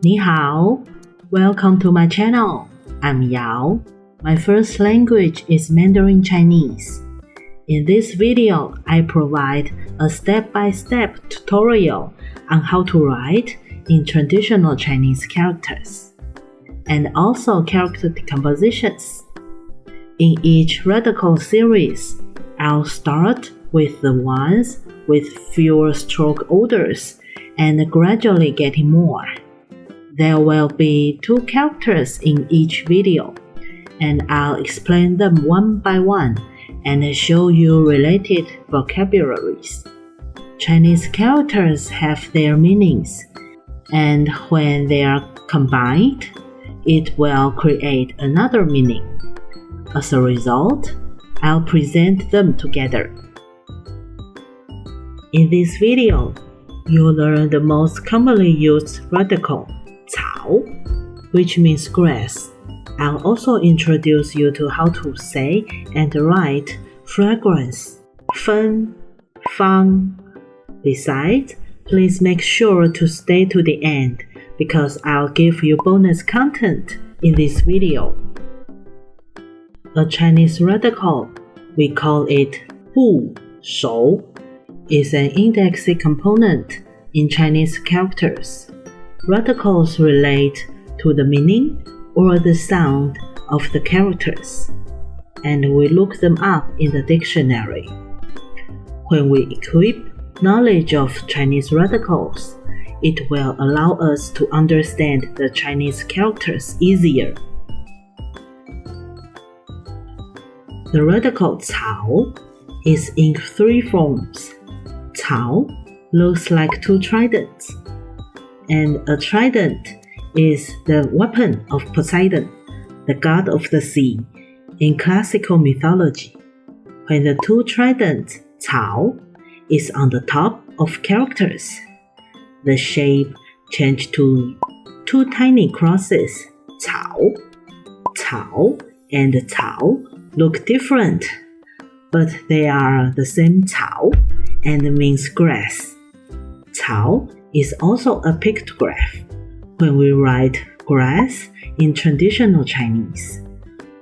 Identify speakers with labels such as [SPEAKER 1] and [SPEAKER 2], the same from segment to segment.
[SPEAKER 1] 你好, welcome to my channel. I'm Yao. My first language is Mandarin Chinese. In this video, I provide a step-by-step tutorial on how to write in traditional Chinese characters, and also character decompositions. In each radical series, I'll start with the ones with fewer stroke orders and gradually getting more. There will be 2 characters in each video, and I'll explain them one by one and show you related vocabularies. Chinese characters have their meanings, and when they are combined, it will create another meaning. As a result, I'll present them together. In this video, you'll learn the most commonly used radical, 草, which means grass. I'll also introduce you to how to say and write fragrance, 芬, 芳. Besides, please make sure to stay to the end because I'll give you bonus content in this video. A Chinese radical, we call it 部首, is an indexing component in Chinese characters. Radicals relate to the meaning or the sound of the characters, and we look them up in the dictionary. When we equip knowledge of Chinese radicals, it will allow us to understand the Chinese characters easier. The radical 草 is in 3 forms. 草 looks like 2 tridents, and a trident is the weapon of Poseidon, the god of the sea, in classical mythology. When the 2 tridents, 草, is on the top of characters, the shape changes to 2 tiny crosses, 草. 草 and 草 look different, but they are the same 草 and means grass. 草 is also a pictograph. When we write grass in traditional Chinese,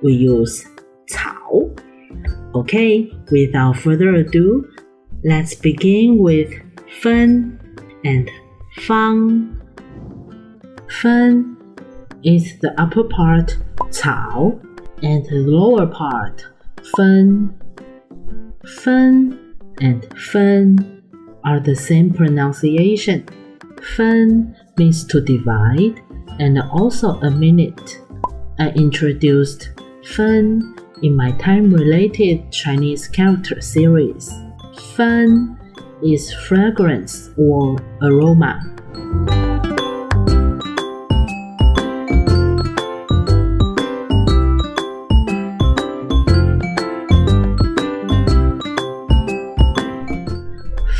[SPEAKER 1] we use 草. Okay, without further ado, let's begin with 芬 and 芳. 芬 is the upper part 草 and the lower part 芬. 分 and 分 are the same pronunciation. 分 means to divide and also a minute. I introduced 分 in my time-related Chinese character series. 芬 is fragrance or aroma.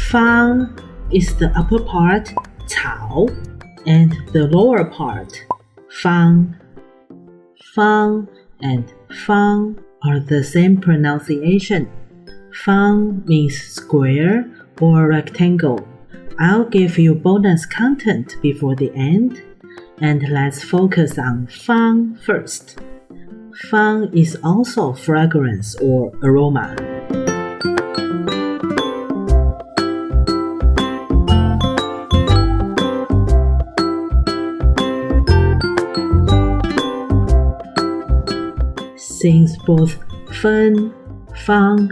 [SPEAKER 1] Fang is the upper part, 草, and the lower part, 芳. Fang and fang are the same pronunciation. Fang means square or rectangle. I'll give you bonus content before the end, and let's focus on fang first. Fang is also fragrance or aroma. Since both 芬, 芳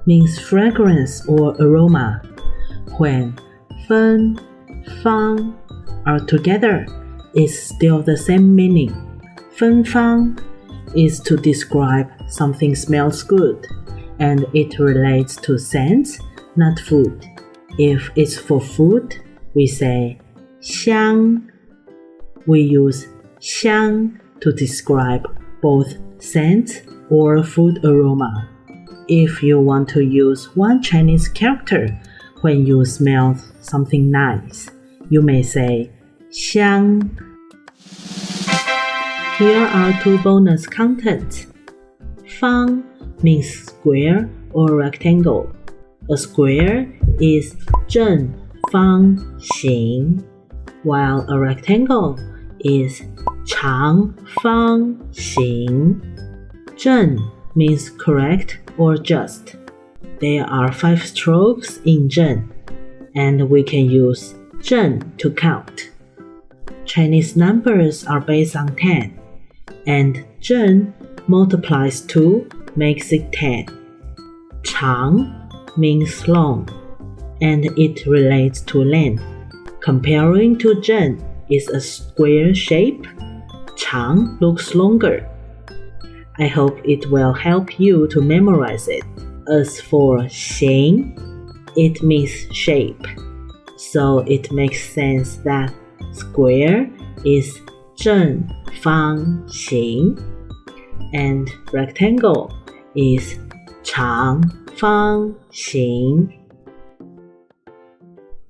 [SPEAKER 1] means fragrance or aroma, when 芬, 芳 are together, it's still the same meaning. 芬芳 is to describe something smells good, and it relates to scents, not food. If it's for food, we say 香. We use 香 to describe both scent or food aroma. If you want to use one Chinese character when you smell something nice, you may say 香. Here are 2 bonus contents. 方 means square or rectangle. A square is 正方形, while a rectangle is 长方形. 正 means correct or just. There are 5 strokes in 正, and we can use 正 to count. Chinese numbers are based on 10, and 正 multiplies 2 makes it 10. 长 means long, and it relates to length. Comparing to 正 is a square shape. 长 looks longer. I hope it will help you to memorize it. As for 形, it means shape, so it makes sense that square is 正方形 and rectangle is 长方形.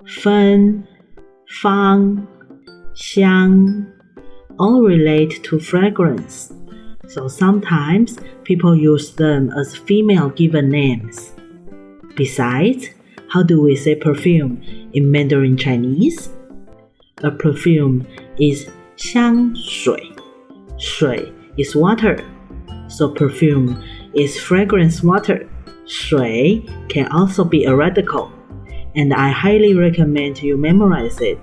[SPEAKER 1] 芬、芳、香 all relate to fragrance, so sometimes people use them as female given names. Besides, how do we say perfume in Mandarin Chinese? A perfume is 香水. 水 is water, so perfume is fragrance water. 水 can also be a radical, and I highly recommend you memorize it.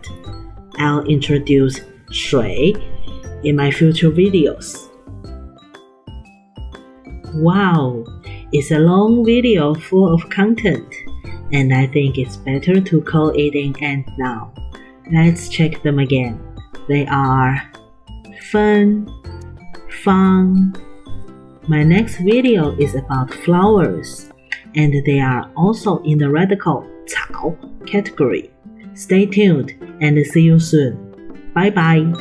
[SPEAKER 1] I'll introduce 水 in my future videos. Wow, it's a long video full of content, and I think it's better to call it an end now. Let's check them again. They are 芬、芳. My next video is about flowers, and they are also in the radical 草 category. Stay tuned and see you soon. Bye bye.